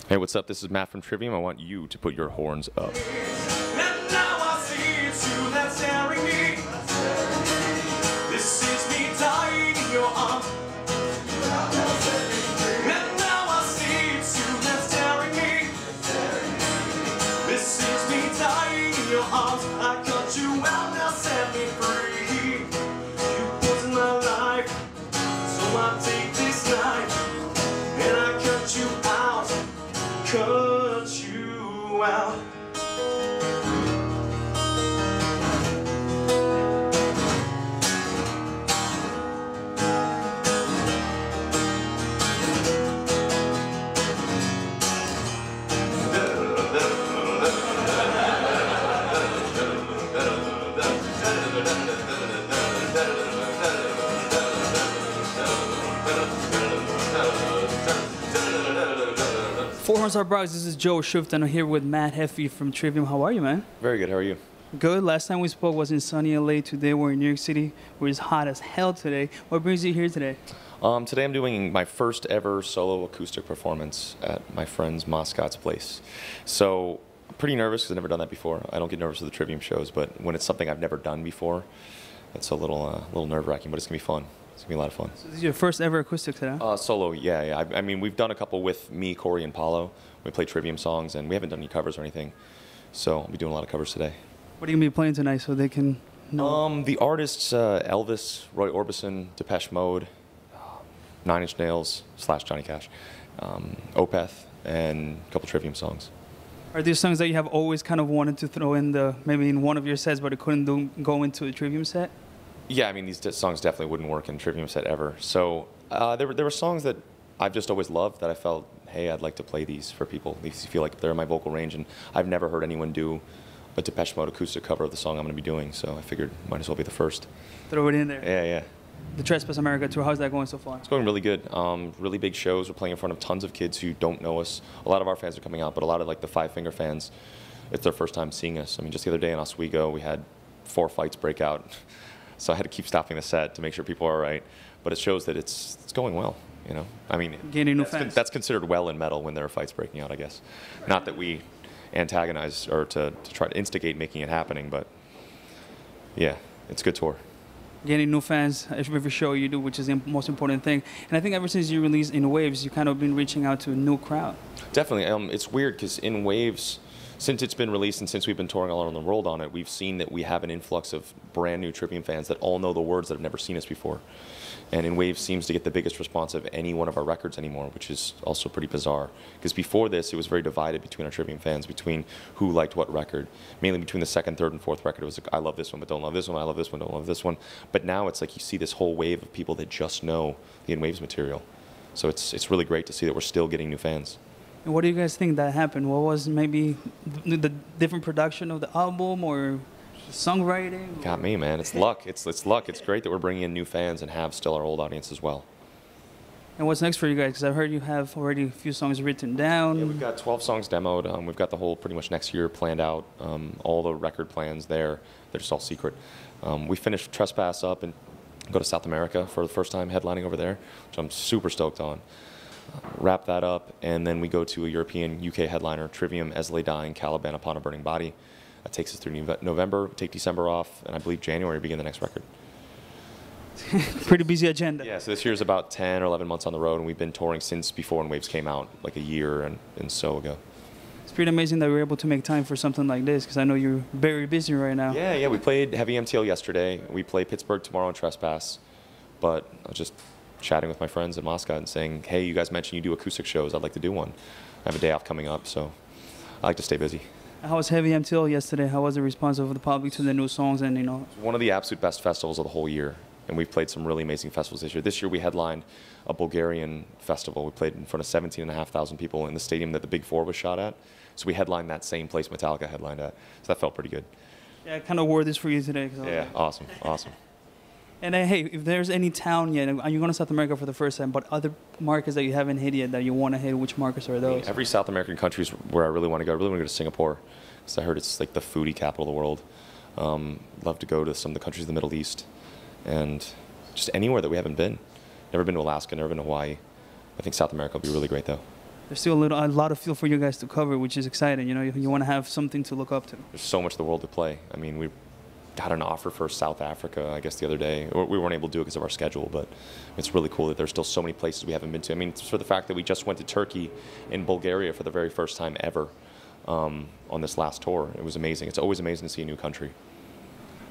Hey, what's up? This is Matt from Trivium. I want you to put your horns up. And now I see it's you that's staring me. This is me dying in your arms. And now I see it's you that's staring me. This is me dying in your arms. I cut you out, now set me free. You poisoned my life, so I take this knife and I cut you out. Cut you out. 4 Horns Brothers, this is Joe Shift, and I'm here with Matt Heafy from Trivium. How are you, man? Very good. How are you? Good. Last time we spoke was in sunny LA. Today we're in New York City, where it's hot as hell today. What brings you here today? Today I'm doing my first ever solo acoustic performance at my friend's Moscot's place. So I'm pretty nervous because I've never done that before. I don't get nervous with the Trivium shows, but when it's something I've never done before, it's a little nerve-wracking, but it's going to be fun. It's going to be a lot of fun. So this is your first ever acoustic today? Solo, yeah. I mean, we've done a couple with me, Corey, and Paulo. We play Trivium songs, and we haven't done any covers or anything. So I'll be doing a lot of covers today. What are you going to be playing tonight so they can know? The artists, Elvis, Roy Orbison, Depechemode, 9 Inch Nails / Johnny Cash, Opeth, and a couple Trivium songs. Are these songs that you have always kind of wanted to throw in maybe in one of your sets, but it couldn't go into a Trivium set? Yeah, I mean, these songs definitely wouldn't work in a Trivium set ever. So there were songs that I've just always loved that I felt, hey, I'd like to play these for people. These feel like they're in my vocal range, and I've never heard anyone do a Depechemode acoustic cover of the song I'm going to be doing, so I figured might as well be the first. Throw it in there. Yeah. The Trespass America tour, how's that going so far? It's going really good. Really big shows. We're playing in front of tons of kids who don't know us. A lot of our fans are coming out, but a lot of like the Five Finger fans, it's their first time seeing us. I mean, just the other day in Oswego, we had 4 fights break out, so I had to keep stopping the set to make sure people are all right. But it shows that it's going well. You know, I mean, gaining new fans. That's considered well in metal when there are fights breaking out, I guess. Not that we antagonize or to try to instigate making it happening, but yeah, it's a good tour. Gaining new fans every show you do, which is the most important thing. And I think ever since you released In Waves, you kind of been reaching out to a new crowd. Definitely. It's weird because In Waves, since it's been released and since we've been touring all around the world on it, we've seen that we have an influx of brand new Trivium fans that all know the words that have never seen us before. And In Waves seems to get the biggest response of any one of our records anymore, which is also pretty bizarre. Because before this, it was very divided between our Trivium fans, between who liked what record. Mainly between the 2nd, 3rd, and 4th record. It was like, I love this one, but don't love this one. I love this one, don't love this one. But now it's like you see this whole wave of people that just know the In Waves material. So it's really great to see that we're still getting new fans. And what do you guys think that happened? What was maybe the different production of the album or songwriting? Got me, man. It's luck. It's luck. It's great that we're bringing in new fans and have still our old audience as well. And what's next for you guys? Because I've heard you have already a few songs written down. Yeah, we've got 12 songs demoed. We've got the whole pretty much next year planned out. All the record plans there. They're just all secret. We finished Trespass up and go to South America for the first time, headlining over there, which I'm super stoked on. Wrap that up, and then we go to a European UK headliner, Trivium, As Lay Dying, Caliban Upon a Burning Body. That takes us through November, we take December off, and I believe January we begin the next record. Pretty busy agenda. Yeah, so this year's about 10 or 11 months on the road, and we've been touring since before In Waves came out, like a year and so ago. It's pretty amazing that we're able to make time for something like this, because I know you're very busy right now. Yeah, we played Heavy MTL yesterday. We play Pittsburgh tomorrow on Trespass, but I was just chatting with my friends at Moscot and saying, hey, you guys mentioned you do acoustic shows. I'd like to do one. I have a day off coming up, so I like to stay busy. How was Heavy MTL yesterday? How was the response of the public to the new songs? And One of the absolute best festivals of the whole year, and we've played some really amazing festivals this year. This year we headlined a Bulgarian festival. We played in front of 17,500 people in the stadium that the Big Four was shot at. So we headlined that same place Metallica headlined at. So that felt pretty good. Yeah, I kind of wore this for you today. Yeah, awesome. And hey, if there's any town yet, you're going to South America for the first time, but other markets that you haven't hit yet that you want to hit, which markets are those? Every South American country is where I really want to go. I really want to go to Singapore, because I heard it's like the foodie capital of the world. Love to go to some of the countries of the Middle East, and just anywhere that we haven't been. Never been to Alaska, never been to Hawaii. I think South America will be really great, though. there's still a lot of field for you guys to cover, which is exciting. You know, you want to have something to look up to. There's so much of the world to play. I mean, we got an offer for South Africa, I guess, the other day. We weren't able to do it because of our schedule, but it's really cool that there's still so many places we haven't been to. I mean, for the fact that we just went to Turkey and Bulgaria for the very first time ever on this last tour. It was amazing. It's always amazing to see a new country.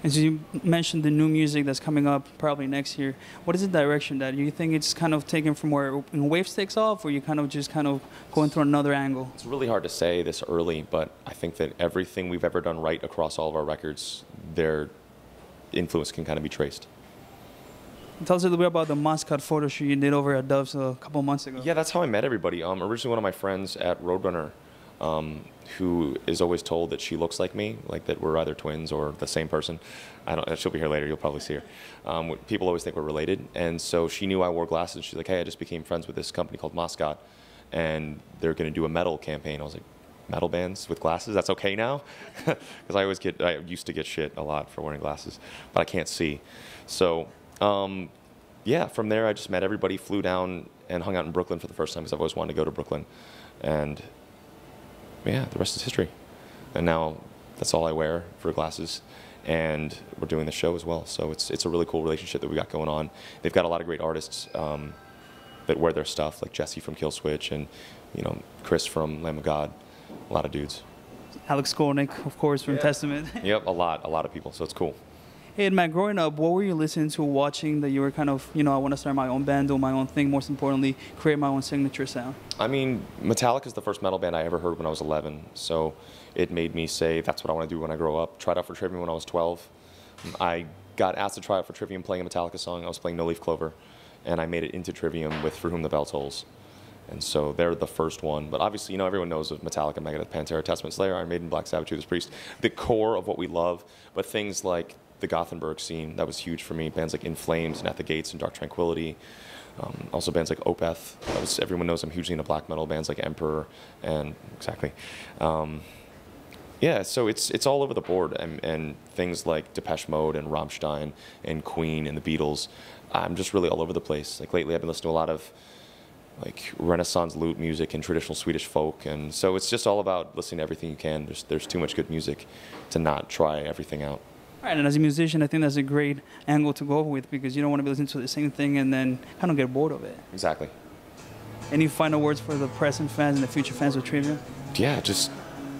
And so you mentioned the new music that's coming up probably next year. What is the direction that you think it's kind of taken from where Waves takes off, or you kind of just kind of going through another angle? It's really hard to say this early, but I think that everything we've ever done right across all of our records, their influence can kind of be traced. Tell us a little bit about the MOSCOT photo shoot you did over at Dove's a couple months ago. Yeah, that's how I met everybody. Originally, one of my friends at Roadrunner, who is always told that she looks like me, like that we're either twins or the same person. She'll be here later. You'll probably see her. People always think we're related, and so she knew I wore glasses. She's like, "Hey, I just became friends with this company called MOSCOT, and they're going to do a metal campaign." I was like, "Metal bands with glasses? That's okay now?" Because I used to get shit a lot for wearing glasses, but I can't see. So, yeah, from there I just met everybody, flew down and hung out in Brooklyn for the first time because I've always wanted to go to Brooklyn, and yeah, the rest is history. And now that's all I wear for glasses, and we're doing the show as well. So it's a really cool relationship that we got going on. They've got a lot of great artists that wear their stuff, like Jesse from Killswitch and Chris from Lamb of God. A lot of dudes. Alex Skolnick, of course, from Testament. Yep, a lot of people. So it's cool. Hey, and Matt, growing up, what were you listening to, watching that you were kind of, I want to start my own band, do my own thing, most importantly, create my own signature sound? I mean, Metallica is the first metal band I ever heard when I was 11. So it made me say, that's what I want to do when I grow up. Tried out for Trivium when I was 12. I got asked to try out for Trivium playing a Metallica song. I was playing No Leaf Clover, and I made it into Trivium with For Whom the Bell Tolls. And so they're the first one. But obviously, everyone knows of Metallica, Megadeth, Pantera, Testament, Slayer, Iron Maiden, Black Sabbath, Judas Priest, the core of what we love. But things like the Gothenburg scene, that was huge for me. Bands like In Flames and At the Gates and Dark Tranquillity. Also bands like Opeth. Everyone knows I'm hugely into black metal. Bands like Emperor and exactly. Yeah, so it's all over the board. And things like Depechemode and Rammstein and Queen and the Beatles. I'm just really all over the place. Like lately I've been listening to a lot of like Renaissance lute music and traditional Swedish folk, and so it's just all about listening to everything you can. There's too much good music to not try everything out. All right, and as a musician, I think that's a great angle to go with, because you don't want to be listening to the same thing and then kind of get bored of it. Exactly. Any final words for the present fans and the future fans of Trivium? Yeah, just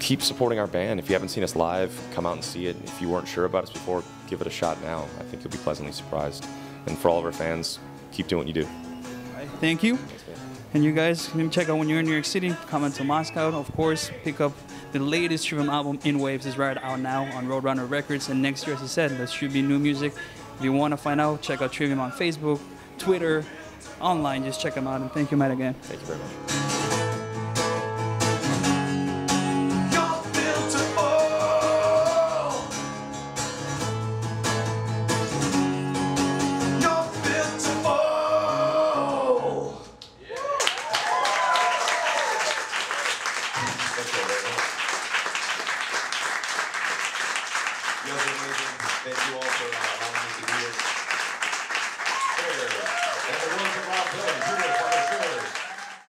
keep supporting our band. If you haven't seen us live, come out and see it. If you weren't sure about us before, give it a shot now. I think you'll be pleasantly surprised. And for all of our fans, keep doing what you do. All right, thank you. Thanks, man. And you guys can check out when you're in New York City, come into Moscow, of course, pick up the latest Trivium album, In Waves, is right out now on Roadrunner Records. And next year, as I said, there should be new music. If you want to find out, check out Trivium on Facebook, Twitter, online. Just check them out. And thank you, Matt, again. Thank you very much. You guys are amazing. Thank you all for